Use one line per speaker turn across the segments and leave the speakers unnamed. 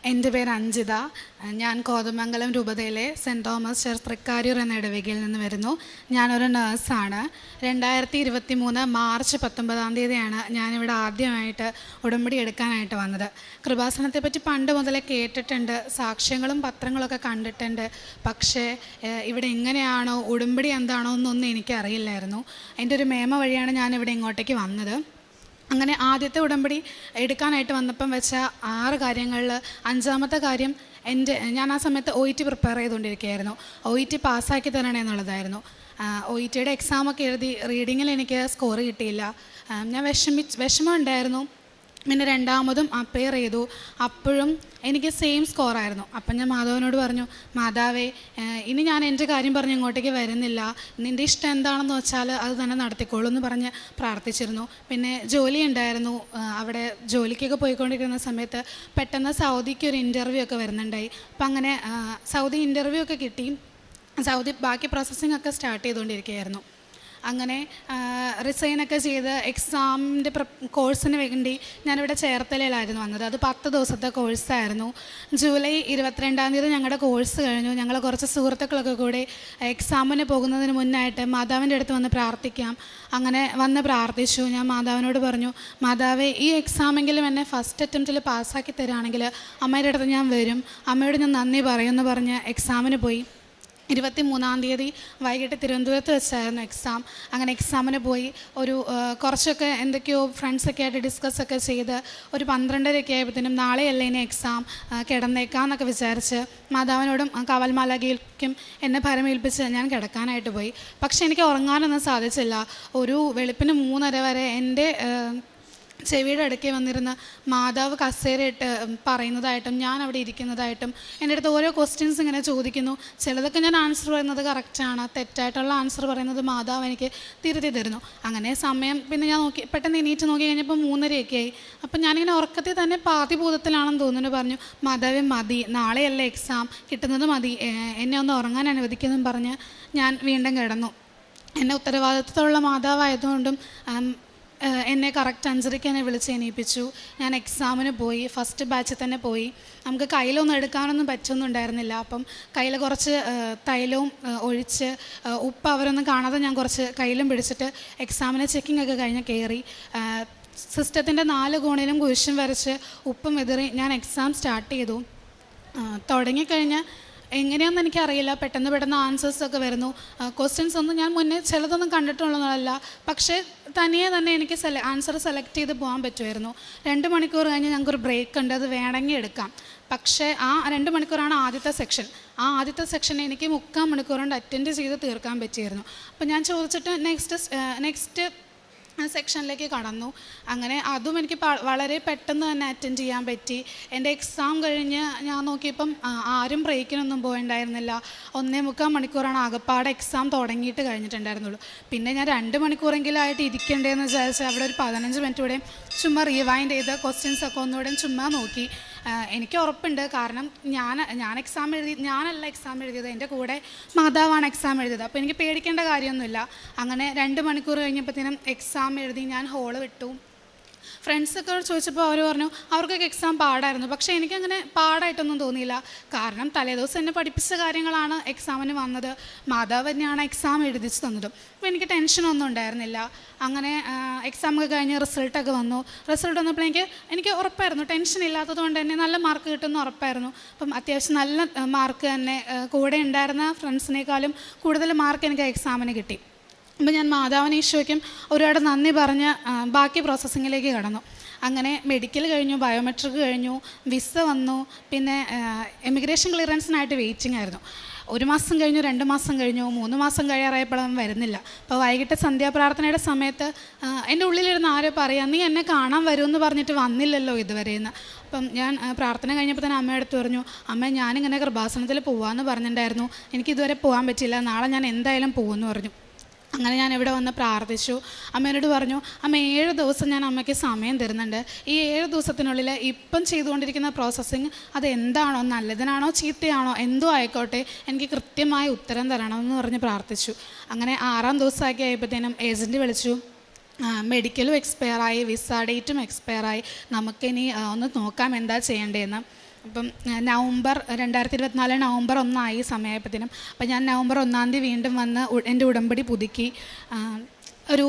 എൻ്റെ പേര് അഞ്ജിത. ഞാൻ കോതമംഗലം രൂപതയിലെ സെൻറ്റ് തോമസ് ചർച്ച് തൃക്കാര്യൂർ എന്ന ഇടവകയിൽ നിന്ന് വരുന്നു. ഞാനൊരു നേഴ്സാണ്. 2023 മാർച്ച് 19 ഞാനിവിടെ ആദ്യമായിട്ട് ഉടമ്പടി എടുക്കാനായിട്ട് വന്നത്. കൃപാസനത്തെപ്പറ്റി പണ്ട് മുതലേ കേട്ടിട്ടുണ്ട്, സാക്ഷ്യങ്ങളും പത്രങ്ങളൊക്കെ കണ്ടിട്ടുണ്ട്. പക്ഷേ ഇവിടെ എങ്ങനെയാണോ ഉടമ്പടി എന്താണോ എന്നൊന്നും എനിക്കറിയില്ലായിരുന്നു. എൻ്റെ ഒരു മേമ വഴിയാണ് ഞാനിവിടെ ഇങ്ങോട്ടേക്ക് വന്നത്. അങ്ങനെ ആദ്യത്തെ ഉടമ്പടി എടുക്കാനായിട്ട് വന്നപ്പം വെച്ച 6 കാര്യങ്ങളിൽ 5-മത്തെ കാര്യം ഞാൻ ആ സമയത്ത് OET പ്രിപ്പയർ ചെയ്തുകൊണ്ടിരിക്കുകയായിരുന്നു. OET പാസ്സാക്കി തരണേ എന്നുള്ളതായിരുന്നു. OETയുടെ എക്സാമൊക്കെ എഴുതി റീഡിങ്ങിൽ എനിക്ക് സ്കോർ കിട്ടിയില്ല. ഞാൻ വിഷമം ഉണ്ടായിരുന്നു. പിന്നെ രണ്ടാമതും അപ്പയർ ചെയ്തു, അപ്പോഴും എനിക്ക് സെയിം സ്കോറായിരുന്നു. അപ്പം ഞാൻ മാധവനോട് പറഞ്ഞു, മാതാവേ, ഇനി ഞാൻ എൻ്റെ കാര്യം പറഞ്ഞ് ഇങ്ങോട്ടേക്ക് വരുന്നില്ല, നിൻ്റെ ഇഷ്ടം എന്താണെന്ന് വെച്ചാൽ അത് തന്നെ നടത്തിക്കോളൂ എന്ന് പറഞ്ഞ് പ്രാർത്ഥിച്ചിരുന്നു. പിന്നെ ജോലി ഉണ്ടായിരുന്നു. അവിടെ ജോലിക്കൊക്കെ പോയിക്കൊണ്ടിരിക്കുന്ന സമയത്ത് പെട്ടെന്ന് സൗദിക്ക് ഒരു ഇൻ്റർവ്യൂ ഒക്കെ വരുന്നുണ്ടായി. അപ്പം അങ്ങനെ സൗദി ഇൻ്റർവ്യൂ ഒക്കെ കിട്ടി. സൗദി ബാക്കി പ്രോസസ്സിംഗ് ഒക്കെ സ്റ്റാർട്ട് ചെയ്തുകൊണ്ടിരിക്കുകയായിരുന്നു. അങ്ങനെ റിസൈനൊക്കെ ചെയ്ത് എക്സാമിൻ്റെ കോഴ്സിന് വേണ്ടി ഞാനിവിടെ ചേർത്തലയിലായിരുന്നു വന്നത്. അത് 10 ദിവസത്തെ കോഴ്സായിരുന്നു. ജൂലൈ 22 ഞങ്ങളുടെ കോഴ്സ് കഴിഞ്ഞു. ഞങ്ങൾ കുറച്ച് സുഹൃത്തുക്കളൊക്കെ കൂടി എക്സാമിന് പോകുന്നതിന് മുന്നായിട്ട് മാതാവിൻ്റെ അടുത്ത് വന്ന് പ്രാർത്ഥിക്കാം. അങ്ങനെ വന്ന് പ്രാർത്ഥിച്ചു. ഞാൻ മാതാവിനോട് പറഞ്ഞു, മാതാവേ, ഈ എക്സാമെങ്കിലും എന്നെ ഫസ്റ്റ് അറ്റംപ്റ്റിൽ പാസ്സാക്കി തരാണെങ്കിൽ അമ്മയുടെ അടുത്ത് ഞാൻ വരും, അമ്മയോട് ഞാൻ നന്ദി പറയുമെന്ന് പറഞ്ഞ് എക്സാമിന് പോയി. 23 വൈകിട്ട് തിരുവനന്തപുരത്ത് വെച്ചായിരുന്നു എക്സാം. അങ്ങനെ എക്സാമിന് പോയി കുറച്ചൊക്കെ എന്തൊക്കെയോ ഫ്രണ്ട്സൊക്കെ ആയിട്ട് ഡിസ്കസ്സൊക്കെ ചെയ്ത് ഒരു 12:30 ആയപ്പോഴത്തേനും നാളെയല്ലേ ഇനി എക്സാം, കിടന്നേക്കാമെന്നൊക്കെ വിചാരിച്ച് മാതാവിനോടും കവൽമാലാഖയ്ക്കും എന്നെ ഭരമേൽപ്പിച്ച് ഞാൻ കിടക്കാനായിട്ട് പോയി. പക്ഷേ എനിക്ക് ഉറങ്ങാനൊന്നും സാധിച്ചില്ല. വെളുപ്പിന് 3:30 വരെ എൻ്റെ ചെവിയുടെ അടുക്കെ വന്നിരുന്ന മാതാവ് കസേരയിട്ട് പറയുന്നതായിട്ടും ഞാൻ അവിടെ ഇരിക്കുന്നതായിട്ടും എൻ്റെ അടുത്ത് ഓരോ ക്വസ്റ്റ്യൻസ് ഇങ്ങനെ ചോദിക്കുന്നു. ചിലതൊക്കെ ഞാൻ ആൻസർ പറയുന്നത് കറക്റ്റാണ്, തെറ്റായിട്ടുള്ള ആൻസർ പറയുന്നത് മാതാവ് എനിക്ക് തിരുത്തി തരുന്നു. അങ്ങനെ സമയം പിന്നെ ഞാൻ പെട്ടെന്ന് എണീറ്റ് നോക്കി കഴിഞ്ഞപ്പോൾ 3:30 ആയി. അപ്പം ഞാനിങ്ങനെ ഉറക്കത്തിൽ തന്നെ പാതിബോധത്തിലാണെന്ന് തോന്നുന്നു. പറഞ്ഞു, മാതാവേ മതി, നാളെയല്ലേ എക്സാം, കിട്ടുന്നത് മതി, എന്നെ ഒന്ന് ഉറങ്ങാൻ അനുവദിക്കുമെന്നും പറഞ്ഞ് ഞാൻ വീണ്ടും കിടന്നു. എന്നെ ഉത്തരവാദിത്തമുള്ള മാതാവായതുകൊണ്ടും എന്നെ കറക്റ്റ് 5:30 എന്നെ വിളിച്ച് എണീപ്പിച്ചു. ഞാൻ എക്സാമിന് പോയി. ഫസ്റ്റ് ബാച്ചിൽ തന്നെ പോയി. നമുക്ക് കയ്യിലൊന്നും എടുക്കാനൊന്നും പറ്റുന്നുണ്ടായിരുന്നില്ല. അപ്പം കയ്യിൽ കുറച്ച് തൈലവും ഒഴിച്ച് ഉപ്പ് അവരൊന്നും കാണാതെ ഞാൻ കുറച്ച് കയ്യിലും പിടിച്ചിട്ട് എക്സാമിന് ചെക്കിംഗ് ഒക്കെ കഴിഞ്ഞ് കയറി. സിസ്റ്റത്തിൻ്റെ 4 കോണിലും കുരിശും വരച്ച് ഉപ്പും വിതറി ഞാൻ എക്സാം സ്റ്റാർട്ട് ചെയ്തു. തുടങ്ങിക്കഴിഞ്ഞ് എങ്ങനെയാണെന്ന് എനിക്കറിയില്ല, പെട്ടെന്ന് ആൻസേഴ്സൊക്കെ വരുന്നു. ക്വസ്റ്റ്യൻസ് ഒന്നും ഞാൻ മുന്നേ ചിലതൊന്നും കണ്ടിട്ടുള്ളതല്ല, പക്ഷേ തനിയെ തന്നെ എനിക്ക് ആൻസർ സെലക്ട് ചെയ്ത് പോകാൻ പറ്റുമായിരുന്നു. 2 മണിക്കൂർ കഴിഞ്ഞ് ഞങ്ങൾക്കൊരു ബ്രേക്ക് ഉണ്ട്, അത് വേണമെങ്കിൽ എടുക്കാം. പക്ഷേ ആ 2 മണിക്കൂറാണ് ആദ്യത്തെ സെക്ഷൻ. ആ ആദ്യത്തെ സെക്ഷനെ എനിക്ക് 3/4 മണിക്കൂർ കൊണ്ട് അറ്റൻഡ് ചെയ്ത് തീർക്കാൻ പറ്റിയിരുന്നു. അപ്പോൾ ഞാൻ ചോദിച്ചിട്ട് നെക്സ്റ്റ് സെക്ഷനിലേക്ക് കടന്നു. അങ്ങനെ അതും എനിക്ക് വളരെ പെട്ടെന്ന് തന്നെ അറ്റൻഡ് ചെയ്യാൻ പറ്റി. എൻ്റെ എക്സാം കഴിഞ്ഞ് ഞാൻ നോക്കിയപ്പം ആരും ബ്രേക്കിനൊന്നും പോയിട്ടുണ്ടായിരുന്നില്ല. 1.25 മണിക്കൂറാണ് ആകപ്പാടെ എക്സാം തുടങ്ങിയിട്ട് കഴിഞ്ഞിട്ടുണ്ടായിരുന്നുള്ളൂ. പിന്നെ ഞാൻ 2 മണിക്കൂറെങ്കിലും ആയിട്ട് ഇരിക്കണ്ടേന്ന് വിചാരിച്ച് അവിടെ ഒരു 15 മിനിറ്റ് കൂടെ ചുമ്മാ റീവൈൻഡ് ചെയ്ത് ക്വസ്റ്റ്യൻസൊക്കെ ഒന്നുകൂടെ ചുമ്മാ നോക്കി. എനിക്ക് ഉറപ്പുണ്ട്, കാരണം ഞാനല്ല എക്സാം എഴുതിയത്, എൻ്റെ കൂടെ മാതാവാണ് എക്സാം എഴുതിയത്. അപ്പോൾ എനിക്ക് പേടിക്കേണ്ട കാര്യമൊന്നുമില്ല. അങ്ങനെ 2 മണിക്കൂർ കഴിഞ്ഞപ്പോഴത്തേനും എക്സാം എഴുതി ഞാൻ ഹോള് വിട്ടു. ഫ്രണ്ട്സൊക്കെ ചോദിച്ചപ്പോൾ അവർ പറഞ്ഞു അവർക്കൊക്കെ എക്സാം പാടായിരുന്നു. പക്ഷേ എനിക്കങ്ങനെ പാടായിട്ടൊന്നും തോന്നിയില്ല, കാരണം തലേദിവസം എന്നെ പഠിപ്പിച്ച കാര്യങ്ങളാണ് എക്സാമിന് വന്നത്. മാതാവ് തന്നെയാണ് എക്സാം എഴുതിച്ച് തന്നതും. അപ്പോൾ എനിക്ക് ടെൻഷനൊന്നും ഉണ്ടായിരുന്നില്ല. അങ്ങനെ എക്സാമൊക്കെ കഴിഞ്ഞ് റിസൾട്ടൊക്കെ വന്നു. റിസൾട്ട് വന്നപ്പോൾ എനിക്ക് ഉറപ്പായിരുന്നു, ടെൻഷൻ ഇല്ലാത്തത് കൊണ്ട് തന്നെ നല്ല മാർക്ക് കിട്ടുമെന്ന് ഉറപ്പായിരുന്നു. അപ്പം അത്യാവശ്യം നല്ല മാർക്ക് തന്നെ, കൂടെ ഉണ്ടായിരുന്ന ഫ്രണ്ട്സിനേക്കാളും കൂടുതൽ മാർക്ക് എനിക്ക് എക്സാമിന് കിട്ടി. അപ്പോൾ ഞാൻ മാതാവിനെ ഈശോയ്ക്കും ഒരുപാട് നന്ദി പറഞ്ഞ് ബാക്കി പ്രോസസ്സിങ്ങിലേക്ക് കടന്നു. അങ്ങനെ മെഡിക്കൽ കഴിഞ്ഞു, ബയോമെട്രിക് കഴിഞ്ഞു, വിസ വന്നു. പിന്നെ എമിഗ്രേഷൻ ക്ലിയറൻസിനായിട്ട് വെയിറ്റിംഗ് ആയിരുന്നു. 1 മാസം കഴിഞ്ഞു, 2 മാസം കഴിഞ്ഞു, 3 മാസം കഴിയാറായപ്പോഴും വരുന്നില്ല. അപ്പോൾ വൈകിട്ട് സന്ധ്യാപ്രാർത്ഥനയുടെ സമയത്ത് എൻ്റെ ഉള്ളിലിരുന്ന് ആരോ പറയാം, നീ എന്നെ കാണാൻ വരുമെന്ന് പറഞ്ഞിട്ട് വന്നില്ലല്ലോ ഇതുവരെയെന്ന്. അപ്പം ഞാൻ പ്രാർത്ഥന കഴിഞ്ഞപ്പോൾ തന്നെ അമ്മയുടെ അടുത്ത് പറഞ്ഞു, അമ്മ ഞാനിങ്ങനെ കൃപാസനത്തിൽ പോകാമെന്ന് പറഞ്ഞിട്ടുണ്ടായിരുന്നു, എനിക്കിതുവരെ പോകാൻ പറ്റില്ല, നാളെ ഞാൻ എന്തായാലും പോകുമെന്ന് പറഞ്ഞു. അങ്ങനെ ഞാൻ ഇവിടെ വന്ന് പ്രാർത്ഥിച്ചു. അമ്മേനോട് പറഞ്ഞു, അമ്മ 7 ദിവസം ഞാൻ അമ്മയ്ക്ക് സമയം തരുന്നുണ്ട്. ഈ 7 ദിവസത്തിനുള്ളിൽ ഇപ്പം ചെയ്തുകൊണ്ടിരിക്കുന്ന പ്രോസസ്സിങ് അത് എന്താണോ, നല്ലതിനാണോ ചീത്തയാണോ എന്തോ ആയിക്കോട്ടെ, എനിക്ക് കൃത്യമായ ഉത്തരം തരണമെന്ന് പറഞ്ഞ് പ്രാർത്ഥിച്ചു. അങ്ങനെ 6-ാം ദിവസമൊക്കെ ആയപ്പോഴത്തേനും ഏജൻറ്റ് വിളിച്ചു. മെഡിക്കലും എക്സ്പയറായി, വിസ ഡേറ്റും എക്സ്പയറായി, നമുക്കിനി ഒന്ന് നോക്കാം എന്താ ചെയ്യേണ്ടതെന്ന്. അപ്പം നവംബർ 2024 നവംബർ 1 സമയമായപ്പോഴത്തേനും അപ്പം ഞാൻ നവംബർ 1 വീണ്ടും വന്ന് എൻ്റെ ഉടമ്പടി പുതുക്കി. ഒരു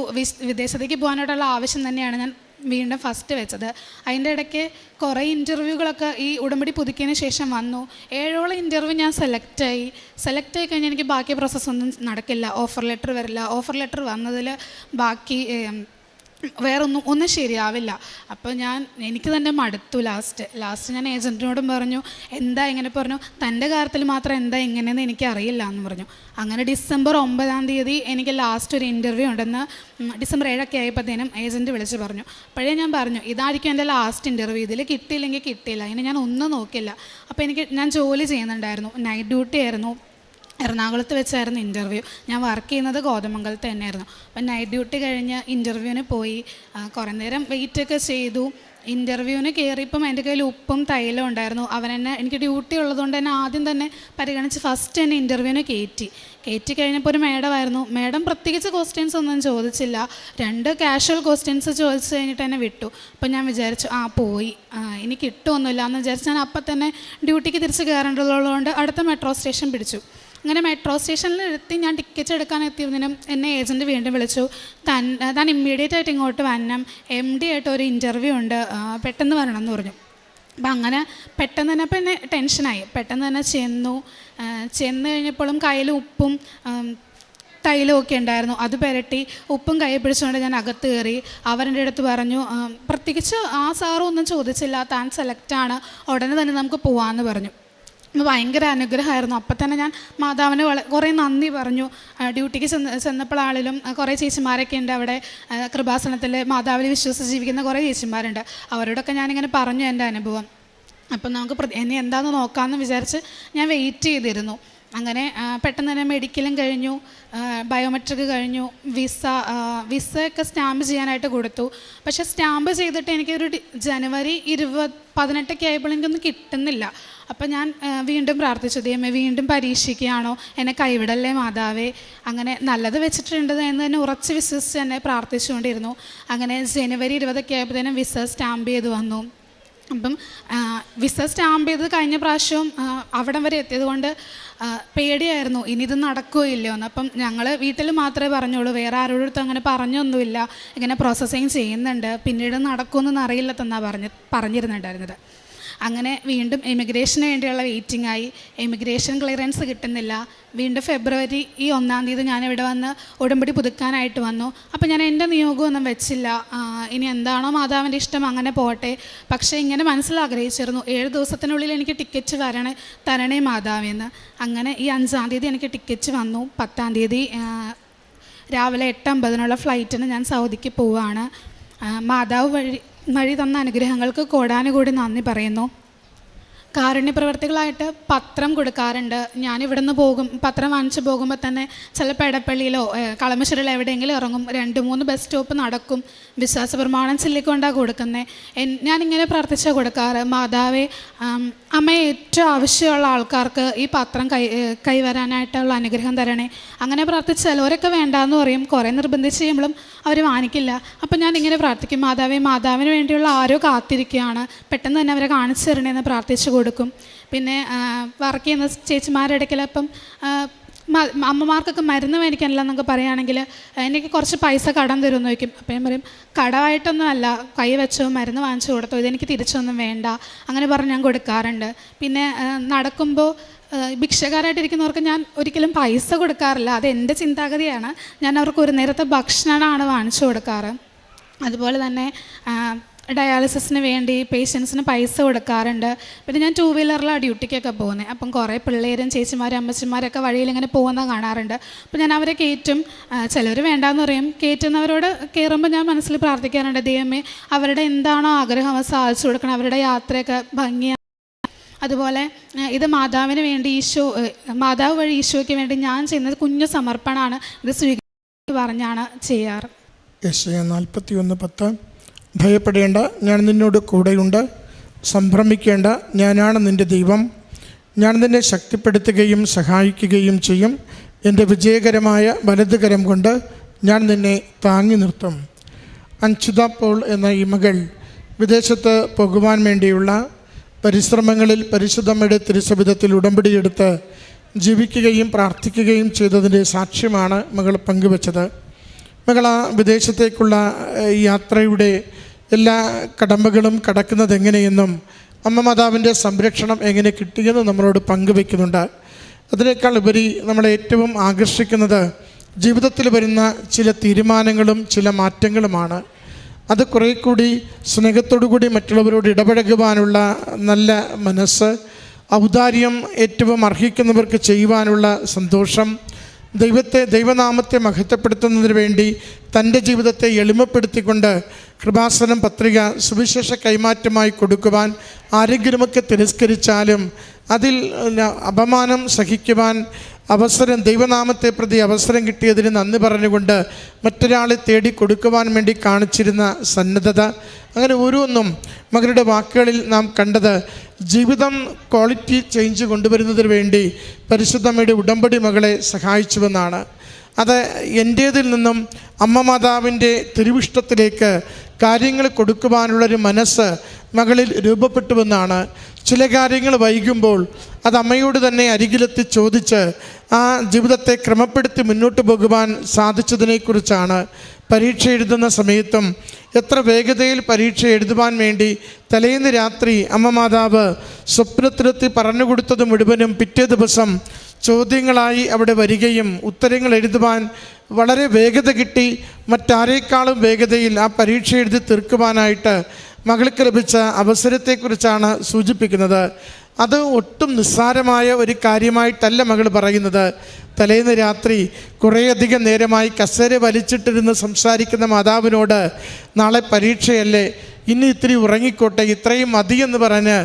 വിദേശത്തേക്ക് പോകാനായിട്ടുള്ള ആവശ്യം തന്നെയാണ് ഞാൻ വീണ്ടും ഫസ്റ്റ് വെച്ചത്. അതിൻ്റെ ഇടയ്ക്ക് കുറേ ഇൻ്റർവ്യൂകളൊക്കെ ഈ ഉടമ്പടി പുതുക്കിയതിന് ശേഷം വന്നു. 7ഓളം ഇൻ്റർവ്യൂ ഞാൻ സെലക്റ്റായി കഴിഞ്ഞാൽ എനിക്ക് ബാക്കി പ്രോസസ്സൊന്നും നടക്കില്ല. ഓഫർ ലെറ്റർ വരില്ല. ഓഫർ ലെറ്റർ വന്നതിൽ ബാക്കി ഒന്നും ശരിയാവില്ല. അപ്പോൾ എനിക്ക് തന്നെ മടുത്തു. ലാസ്റ്റ് ഞാൻ ഏജൻറ്റിനോടും പറഞ്ഞു, എന്താ ഇങ്ങനെ പറഞ്ഞു, തൻ്റെ കാര്യത്തിൽ മാത്രം എന്താ ഇങ്ങനെയെന്ന് എനിക്കറിയില്ല എന്ന് പറഞ്ഞു. അങ്ങനെ ഡിസംബർ 9 എനിക്ക് ലാസ്റ്റ് ഒരു ഇൻ്റർവ്യൂ ഉണ്ടെന്ന് ഡിസംബർ 7 ആയപ്പോഴത്തേനും ഏജൻറ്റ് വിളിച്ച് പറഞ്ഞു. അപ്പോഴേ ഞാൻ പറഞ്ഞു, ഇതായിരിക്കും എൻ്റെ ലാസ്റ്റ് ഇൻ്റർവ്യൂ, ഇതിൽ കിട്ടിയില്ലെങ്കിൽ കിട്ടിയില്ല, അതിന് ഞാൻ ഒന്നും നോക്കില്ല. അപ്പോൾ ഞാൻ ജോലി ചെയ്യുന്നുണ്ടായിരുന്നു, നൈറ്റ് ഡ്യൂട്ടി ആയിരുന്നു. എറണാകുളത്ത് വെച്ചായിരുന്നു ഇൻ്റർവ്യൂ. ഞാൻ വർക്ക് ചെയ്യുന്നത് കോതമംഗലത്ത് തന്നെയായിരുന്നു. അപ്പം നൈറ്റ് ഡ്യൂട്ടി കഴിഞ്ഞ് ഇൻ്റർവ്യൂവിന് പോയി. കുറേ നേരം വെയിറ്റൊക്കെ ചെയ്തു. ഇൻ്റർവ്യൂവിന് കയറിയപ്പം എൻ്റെ കയ്യിൽ ഉപ്പും തൈലവും ഉണ്ടായിരുന്നു. എനിക്ക് ഡ്യൂട്ടി ഉള്ളതുകൊണ്ട് തന്നെ ആദ്യം തന്നെ പരിഗണിച്ച് ഫസ്റ്റ് തന്നെ ഇൻ്റർവ്യൂവിന് കയറ്റി കഴിഞ്ഞപ്പോൾ ഒരു മേഡമായിരുന്നു. മേഡം പ്രത്യേകിച്ച് ക്വസ്റ്റ്യൻസ് ഒന്നും ചോദിച്ചില്ല. 2 കാഷ്വൽ ക്വസ്റ്റ്യൻസ് ചോദിച്ചു കഴിഞ്ഞിട്ട് തന്നെ വിട്ടു. അപ്പം ഞാൻ വിചാരിച്ചു പോയി, ഇനി കിട്ടുമൊന്നുമില്ല എന്ന് വിചാരിച്ച് ഞാൻ അപ്പം തന്നെ ഡ്യൂട്ടിക്ക് തിരിച്ച് കയറേണ്ടതുള്ളതുകൊണ്ട് അടുത്ത മെട്രോ സ്റ്റേഷൻ പിടിച്ചു. അങ്ങനെ മെട്രോ സ്റ്റേഷനിൽ എത്തി ഞാൻ ടിക്കറ്റ് എടുക്കാൻ എത്തിയതിനും എന്നെ ഏജൻറ്റ് വീണ്ടും വിളിച്ചു. താൻ ഇമ്മീഡിയറ്റ് ആയിട്ട് ഇങ്ങോട്ട് വരണം, MD ആയിട്ട് ഒരു ഇൻ്റർവ്യൂ ഉണ്ട്, പെട്ടെന്ന് വരണം എന്ന് പറഞ്ഞു. അപ്പം അങ്ങനെ പെട്ടെന്ന് തന്നെ അപ്പം എന്നെ ടെൻഷനായി. പെട്ടെന്ന് തന്നെ ചെന്ന് കഴിഞ്ഞപ്പോഴും കയ്യിൽ ഉപ്പും തൈലവും ഒക്കെ ഉണ്ടായിരുന്നു. അത് പുരട്ടി ഉപ്പും കൈ പിടിച്ചുകൊണ്ട് ഞാൻ അകത്ത് കയറി. അവരുടെ അടുത്ത് പറഞ്ഞു, പ്രത്യേകിച്ച് ആ സാറും ഒന്നും ചോദിച്ചില്ല, താൻ സെലക്റ്റാണ്, ഉടനെ തന്നെ നമുക്ക് പോകാമെന്ന് പറഞ്ഞു. ഭയങ്കര അനുഗ്രഹമായിരുന്നു. അപ്പം തന്നെ ഞാൻ മാതാവിന് കുറേ നന്ദി പറഞ്ഞു. ഡ്യൂട്ടിക്ക് ചെന്നപ്പോഴാണെങ്കിലും കുറേ ചേച്ചിമാരൊക്കെ ഉണ്ട് അവിടെ, കൃപാസനത്തിൽ മാതാവിൽ വിശ്വസിച്ച് ജീവിക്കുന്ന കുറേ ചേച്ചിമാരുണ്ട്. അവരോടൊക്കെ ഞാനിങ്ങനെ പറഞ്ഞു എൻ്റെ അനുഭവം. അപ്പം നമുക്ക് ഇനി എന്താണെന്ന് നോക്കാമെന്ന് വിചാരിച്ച് ഞാൻ വെയിറ്റ് ചെയ്തിരുന്നു. അങ്ങനെ പെട്ടെന്ന് തന്നെ മെഡിക്കലും കഴിഞ്ഞു, ബയോമെട്രിക് കഴിഞ്ഞു, വിസയൊക്കെ സ്റ്റാമ്പ് ചെയ്യാനായിട്ട് കൊടുത്തു. പക്ഷേ സ്റ്റാമ്പ് ചെയ്തിട്ട് എനിക്കൊരു ജനുവരി 18 ആയപ്പോൾ എനിക്കൊന്നും കിട്ടുന്നില്ല. അപ്പം ഞാൻ വീണ്ടും പ്രാർത്ഥിച്ചു, ദൈവമേ വീണ്ടും പരീക്ഷിക്കുകയാണോ, എന്നെ കൈവിടല്ലേ മാതാവേ, അങ്ങനെ നല്ലത് വെച്ചിട്ടുണ്ട് എന്ന് തന്നെ ഉറച്ച് വിശ്വസിച്ച് തന്നെ പ്രാർത്ഥിച്ചുകൊണ്ടിരുന്നു. അങ്ങനെ ജനുവരി 20 ആയപ്പോഴത്തേനും വിസ സ്റ്റാമ്പ് ചെയ്ത് വന്നു. അപ്പം വിസ സ്റ്റാമ്പ് ചെയ്ത് കഴിഞ്ഞ പ്രാവശ്യവും അവിടം വരെ എത്തിയത് കൊണ്ട് പേടിയായിരുന്നു, ഇനി ഇത് നടക്കുകയോ ഇല്ലയോ എന്ന്. അപ്പം ഞങ്ങൾ വീട്ടിൽ മാത്രമേ പറഞ്ഞുള്ളൂ, വേറെ ആരോടും അങ്ങനെ പറഞ്ഞൊന്നുമില്ല, ഇങ്ങനെ പ്രോസസ്സിങ് ചെയ്യുന്നുണ്ട്, പിന്നീട് നടക്കുമെന്നൊന്നും അറിയില്ലെന്നാണ് പറഞ്ഞിരുന്നുണ്ടായിരുന്നത്. അങ്ങനെ വീണ്ടും എമിഗ്രേഷന് വേണ്ടിയുള്ള വെയിറ്റിംഗ് ആയി. എമിഗ്രേഷൻ ക്ലിയറൻസ് കിട്ടുന്നില്ല. വീണ്ടും ഫെബ്രുവരി 1 ഞാനിവിടെ വന്ന് ഉടമ്പടി പുതുക്കാനായിട്ട് വന്നു. അപ്പോൾ ഞാൻ എൻ്റെ നിയോഗമൊന്നും വെച്ചില്ല, ഇനി എന്താണോ മാതാവിൻ്റെ ഇഷ്ടം അങ്ങനെ പോട്ടെ. പക്ഷേ ഇങ്ങനെ മനസ്സിലാഗ്രഹിച്ചിരുന്നു, 7 ദിവസത്തിനുള്ളിൽ എനിക്ക് ടിക്കറ്റ് തരണേ മാതാവെന്ന്. അങ്ങനെ ഈ 5 എനിക്ക് ടിക്കറ്റ് വന്നു. 10 രാവിലെ 8:50 ഫ്ലൈറ്റിന് ഞാൻ സൗദിക്ക് പോവുകയാണ്. മാതാവ് വഴി തന്ന അനുഗ്രഹങ്ങൾക്ക് കോടാനുകൂടി നന്ദി പറയുന്നു. കാരുണ്യപ്രവർത്തികളായിട്ട് പത്രം കൊടുക്കാറുണ്ട്. ഞാനിവിടുന്ന് പത്രം വാങ്ങിച്ച് പോകുമ്പോൾ തന്നെ ചിലപ്പോൾ എടപ്പള്ളിയിലോ കളമശ്ശേരിയിലോ എവിടെയെങ്കിലും ഇറങ്ങും, 2-3 ബസ് സ്റ്റോപ്പ് നടക്കും, വിശ്വാസ പ്രമാണം ചൊല്ലിക്കൊണ്ടാണ് കൊടുക്കുന്നത്. ഞാനിങ്ങനെ പ്രാർത്ഥിച്ചാൽ കൊടുക്കാറ്, മാതാവേ അമ്മയെ ഏറ്റവും ആവശ്യമുള്ള ആൾക്കാർക്ക് ഈ പത്രം കൈവരാനായിട്ടുള്ള അനുഗ്രഹം തരണേ. അങ്ങനെ പ്രാർത്ഥിച്ച് ചിലവരൊക്കെ വേണ്ടാന്ന് പറയും, കുറേ നിർബന്ധിച്ച് ചെയ്യുമ്പോഴും അവർ വാങ്ങിക്കില്ല. അപ്പം ഞാനിങ്ങനെ പ്രാർത്ഥിക്കും, മാതാവിന് വേണ്ടിയുള്ള ആരോ കാത്തിരിക്കുകയാണ്, പെട്ടെന്ന് തന്നെ അവരെ കാണിച്ചു തരണേന്ന് പ്രാർത്ഥിച്ചു കൊടുക്കും. പിന്നെ വർക്ക് ചെയ്യുന്ന ചേച്ചിമാരുടെ ഇടയ്ക്കൽ അപ്പം അമ്മമാർക്കൊക്കെ മരുന്ന് മേടിക്കാനില്ല എന്നൊക്കെ പറയുകയാണെങ്കിൽ എനിക്ക് കുറച്ച് പൈസ കടം തരുമെന്ന് ചോദിക്കും. അപ്പം ഞാൻ പറയും, കടമായിട്ടൊന്നും അല്ല, കൈ വെച്ചോ മരുന്ന് വാങ്ങിച്ചു കൊടുത്തോ, ഇതെനിക്ക് തിരിച്ചൊന്നും വേണ്ട, അങ്ങനെ പറഞ്ഞ് ഞാൻ കൊടുക്കാറുണ്ട്. പിന്നെ നടക്കുമ്പോൾ ഭിക്ഷക്കാരായിട്ടിരിക്കുന്നവർക്ക് ഞാൻ ഒരിക്കലും പൈസ കൊടുക്കാറില്ല, അത് എൻ്റെ ചിന്താഗതിയാണ്. ഞാൻ അവർക്ക് ഒരു നേരത്തെ ഭക്ഷണമാണ് വാങ്ങിച്ചു കൊടുക്കാറ്. അതുപോലെ തന്നെ ഡയാലിസിസിന് വേണ്ടി പേഷ്യൻസിന് പൈസ കൊടുക്കാറുണ്ട്. പിന്നെ ഞാൻ 2 വീലറിലാണ് ഡ്യൂട്ടിക്കൊക്കെ പോകുന്നത്. അപ്പം കുറേ പിള്ളേരും ചേച്ചിമാരും അമ്മച്ചിമാരൊക്കെ വഴിയിൽ ഇങ്ങനെ പോകുന്നത് കാണാറുണ്ട്. അപ്പം ഞാൻ അവരെ കയറ്റും, ചിലർ വേണ്ടാന്ന് പറയും. കയറ്റുന്നവരോട് കയറുമ്പോൾ ഞാൻ മനസ്സിൽ പ്രാർത്ഥിക്കാറുണ്ട്, ദൈവമേ അവരുടെ എന്താണോ ആഗ്രഹം അത് സാധിച്ചു കൊടുക്കണം, അവരുടെ യാത്രയൊക്കെ ഭംഗിയാണ്. അതുപോലെ ഇത് മാതാവിന് വേണ്ടി മാതാവ് വഴി ഈശോയ്ക്ക് വേണ്ടി ഞാൻ ചെയ്യുന്നത് കുഞ്ഞു സമർപ്പണമാണ്, ഇത് സ്വീകരിച്ച് പറഞ്ഞാണ് ചെയ്യാറ്.
യെശയ്യാ 41:10 ഭയപ്പെടേണ്ട, ഞാൻ നിന്നോട് കൂടെയുണ്ട്, സംഭ്രമിക്കേണ്ട, ഞാനാണ് നിൻ്റെ ദൈവം, ഞാൻ നിന്നെ ശക്തിപ്പെടുത്തുകയും സഹായിക്കുകയും ചെയ്യും, എൻ്റെ വിജയകരമായ വലതുകരം കൊണ്ട് ഞാൻ നിന്നെ താങ്ങി നിർത്തും. അഞ്ജുത പോൾ എന്ന ഈ മകൾ വിദേശത്ത് പോകുവാൻ വേണ്ടിയുള്ള പരിശ്രമങ്ങളിൽ പരിശുദ്ധമ്മയുടെ തിരുസവിധത്തിൽ ഉടമ്പടിയെടുത്ത് ജീവിക്കുകയും പ്രാർത്ഥിക്കുകയും ചെയ്തതിൻ്റെ സാക്ഷ്യമാണ് മകൾ പങ്കുവച്ചത്. മകൾ ആ വിദേശത്തേക്കുള്ള യാത്രയുടെ എല്ലാ കടമ്പകളും കടക്കുന്നത് എങ്ങനെയെന്നും അമ്മ മാതാവിൻ്റെ സംരക്ഷണം എങ്ങനെ കിട്ടിയെന്നും നമ്മളോട് പങ്കുവെക്കുന്നുണ്ട്. അതിനേക്കാൾ ഉപരി നമ്മളെ ഏറ്റവും ആകർഷിക്കുന്നത് ജീവിതത്തിൽ വരുന്ന ചില തീരുമാനങ്ങളും ചില മാറ്റങ്ങളുമാണ്. അത് കുറേ കൂടി സ്നേഹത്തോടു കൂടി മറ്റുള്ളവരോട് ഇടപഴകുവാനുള്ള നല്ല മനസ്സ്, ഔദാര്യം ഏറ്റവും അർഹിക്കുന്നവർക്ക് ചെയ്യുവാനുള്ള സന്തോഷം, ദൈവനാമത്തെ മഹത്വപ്പെടുത്തുന്നതിന് വേണ്ടി തൻ്റെ ജീവിതത്തെ എളിമപ്പെടുത്തിക്കൊണ്ട് കൃപാസനം പത്രിക സുവിശേഷ കൈമാറ്റമായി കൊടുക്കുവാൻ ആരെങ്കിലുമൊക്കെ തിരസ്കരിച്ചാലും അതിൽ അപമാനം സഹിക്കുവാൻ അവസരം, ദൈവനാമത്തെ പ്രതി അവസരം കിട്ടിയതിന് നന്ദി പറഞ്ഞുകൊണ്ട് മറ്റൊരാളെ തേടി കൊടുക്കുവാൻ വേണ്ടി കാണിച്ചിരുന്ന സന്നദ്ധത, അങ്ങനെ ഓരോന്നും മകളുടെ വാക്കുകളിൽ നാം കണ്ടത് ജീവിതം ക്വാളിറ്റി ചേഞ്ച് കൊണ്ടുവരുന്നതിന് വേണ്ടി പരിശുദ്ധമ്മയുടെ ഉടമ്പടി മകളെ സഹായിച്ചുവെന്നാണ്. അത് എൻ്റേതിൽ നിന്നും അമ്മ മാതാവിൻ്റെ തിരുവിഷ്ടത്തിലേക്ക് കാര്യങ്ങൾ കൊടുക്കുവാനുള്ളൊരു മനസ്സ് മകളിൽ രൂപപ്പെട്ടുവെന്നാണ്. ചില കാര്യങ്ങൾ വൈകുമ്പോൾ അത് അമ്മയോട് തന്നെ അരികിലെത്തി ചോദിച്ച് ആ ജീവിതത്തെ ക്രമപ്പെടുത്തി മുന്നോട്ട് പോകുവാൻ സാധിച്ചതിനെക്കുറിച്ചാണ്. പരീക്ഷ എഴുതുന്ന സമയത്തും എത്ര വേഗതയിൽ പരീക്ഷ എഴുതുവാൻ വേണ്ടി തലേന്ന് രാത്രി അമ്മ മാതാവ് സ്വപ്നത്തിലെത്തി പറഞ്ഞു കൊടുത്തത് മുഴുവനും പിറ്റേ ദിവസം ചോദ്യങ്ങളായി അവിടെ വരികയും ഉത്തരങ്ങൾ എഴുതുവാൻ വളരെ വേഗത കിട്ടി മറ്റാരേക്കാളും വേഗതയിൽ ആ പരീക്ഷ എഴുതി തീർക്കുവാനായിട്ട് മകൾക്ക് ലഭിച്ച അവസരത്തെക്കുറിച്ചാണ് സൂചിപ്പിക്കുന്നത്. അത് ഒട്ടും നിസ്സാരമായ ഒരു കാര്യമായിട്ടല്ല മകൾ പറയുന്നത്. തലേന്ന് രാത്രി കുറേയധികം നേരമായി കസേര വലിച്ചിട്ടിരുന്ന് സംസാരിക്കുന്ന മാതാവിനോട് നാളെ പരീക്ഷയല്ലേ, ഇനി ഇത്തിരി ഉറങ്ങിക്കോട്ടെ, ഇത്രയും മതിയെന്ന് പറഞ്ഞ്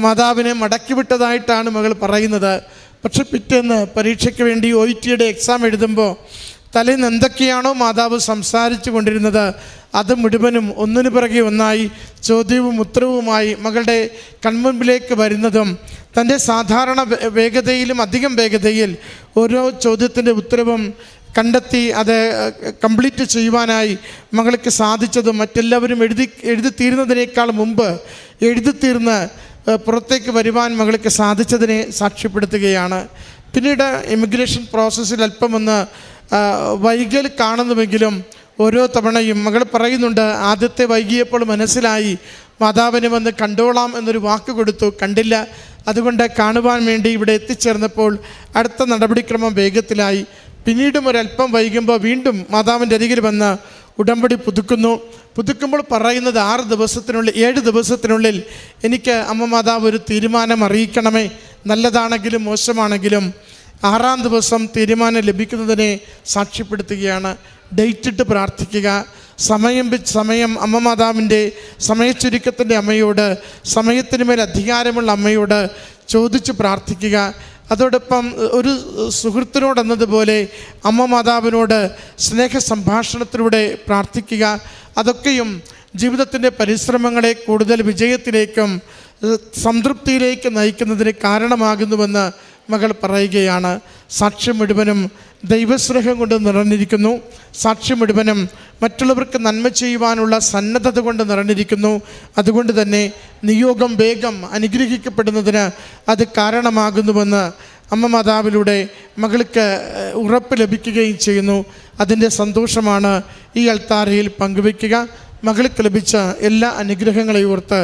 മാതാവിനെ മടക്കി വിട്ടതായിട്ടാണ് മകൾ പറയുന്നത്. പക്ഷെ പിറ്റേന്ന് പരീക്ഷയ്ക്ക് വേണ്ടി OETയുടെ എക്സാം എഴുതുമ്പോൾ തലേന്ന് എന്തൊക്കെയാണോ മാതാവ് സംസാരിച്ചു കൊണ്ടിരുന്നത് അത് മുഴുവനും ഒന്നിനു പിറകെ ഒന്നായി ചോദ്യവും ഉത്തരവുമായി മകളുടെ കൺമുൻപിലേക്ക് വരുന്നതും തൻ്റെ സാധാരണ വേഗതയിലും അധികം വേഗതയിൽ ഓരോ ചോദ്യത്തിൻ്റെ ഉത്തരവും കണ്ടെത്തി അത് കംപ്ലീറ്റ് ചെയ്യുവാനായി മകൾക്ക് സാധിച്ചതും മറ്റെല്ലാവരും എഴുതി തീരുന്നതിനേക്കാൾ മുമ്പ് എഴുതി തീർന്ന് പുറത്തേക്ക് വരുവാൻ മകൾക്ക് സാധിച്ചതിനെ സാക്ഷ്യപ്പെടുത്തുകയാണ്. പിന്നീട് ഇമിഗ്രേഷൻ പ്രോസസ്സിൽ അല്പമൊന്ന് വൈകൽ കാണുന്നുവെങ്കിലും ഓരോ തവണയും മകൾ പറയുന്നുണ്ട്, ആദ്യത്തെ വൈകിയപ്പോൾ മനസ്സിലായി മാതാവിനെ വന്ന് കണ്ടോളാം എന്നൊരു വാക്ക് കൊടുത്തു, കണ്ടില്ല. അതുകൊണ്ട് കാണുവാൻ വേണ്ടി ഇവിടെ എത്തിച്ചേർന്നപ്പോൾ അടുത്ത നടപടിക്രമം വേഗത്തിലായി. പിന്നീടും ഒരല്പം വൈകുമ്പോൾ വീണ്ടും മാതാവിൻ്റെ അരികിൽ വന്ന് ഉടമ്പടി പുതുക്കുമ്പോൾ പറയുന്നത് 7 ദിവസത്തിനുള്ളിൽ എനിക്ക് അമ്മ മാതാവ് ഒരു തീരുമാനം അറിയിക്കണമേ, നല്ലതാണെങ്കിലും മോശമാണെങ്കിലും. 6-ാം ദിവസം തീരുമാനം ലഭിക്കുന്നതിനെ സാക്ഷ്യപ്പെടുത്തുകയാണ്. ഡേറ്റ് ഇട്ട് പ്രാർത്ഥിക്കുക, സമയം അമ്മ മാതാവിൻ്റെ സമയച്ചുരുക്കത്തിൻ്റെ അമ്മയോട്, സമയത്തിന് മേൽ അധികാരമുള്ള അമ്മയോട് ചോദിച്ച് പ്രാർത്ഥിക്കുക. അതോടൊപ്പം ഒരു സുഹൃത്തിനോടെന്നതുപോലെ അമ്മ മാതാവിനോട് സ്നേഹ സംഭാഷണത്തിലൂടെ പ്രാർത്ഥിക്കുക. അതൊക്കെയും ജീവിതത്തിൻ്റെ പരിശ്രമങ്ങളെ കൂടുതൽ വിജയത്തിലേക്കും സംതൃപ്തിയിലേക്ക് നയിക്കുന്നതിന് കാരണമാകുന്നുവെന്ന് മകൾ പറയുകയാണ്. സാക്ഷ്യം മുഴുവനും ദൈവസ്നേഹം കൊണ്ട് നിറഞ്ഞിരിക്കുന്നു. സാക്ഷ്യം മുഴുവനും മറ്റുള്ളവർക്ക് നന്മ ചെയ്യുവാനുള്ള സന്നദ്ധത കൊണ്ട് നിറഞ്ഞിരിക്കുന്നു. അതുകൊണ്ട് തന്നെ നിയോഗം വേഗം അനുഗ്രഹിക്കപ്പെടുന്നതിന് അത് കാരണമാകുന്നുവെന്ന് അമ്മ മാതാവിലൂടെ മകൾക്ക് ഉറപ്പ് ലഭിക്കുകയും ചെയ്യുന്നു. അതിൻ്റെ സന്തോഷമാണ് ഈ അൾത്താരയിൽ പങ്കുവയ്ക്കുക. മകൾക്ക് ലഭിച്ച എല്ലാ അനുഗ്രഹങ്ങളെയും ഓർത്ത്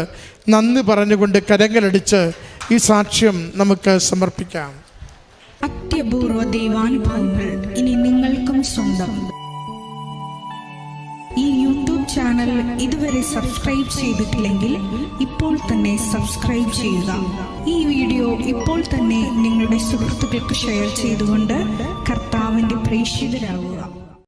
നന്ദി പറഞ്ഞുകൊണ്ട് കരങ്ങളടിച്ച് ഈ സാക്ഷ്യം നമുക്ക് സമർപ്പിക്കാം.
അത്യപൂർവ ദൈവാനുഭവങ്ങൾ ഇനി നിങ്ങൾക്കും സ്വന്തം. ഈ യൂട്യൂബ് ചാനൽ ഇതുവരെ സബ്സ്ക്രൈബ് ചെയ്തിട്ടില്ലെങ്കിൽ ഇപ്പോൾ തന്നെ സബ്സ്ക്രൈബ് ചെയ്യുക. ഈ വീഡിയോ ഇപ്പോൾ തന്നെ നിങ്ങളുടെ സുഹൃത്തുക്കൾക്ക് ഷെയർ ചെയ്തുകൊണ്ട് കർത്താവിൻ്റെ പ്രേക്ഷിതരാകുക.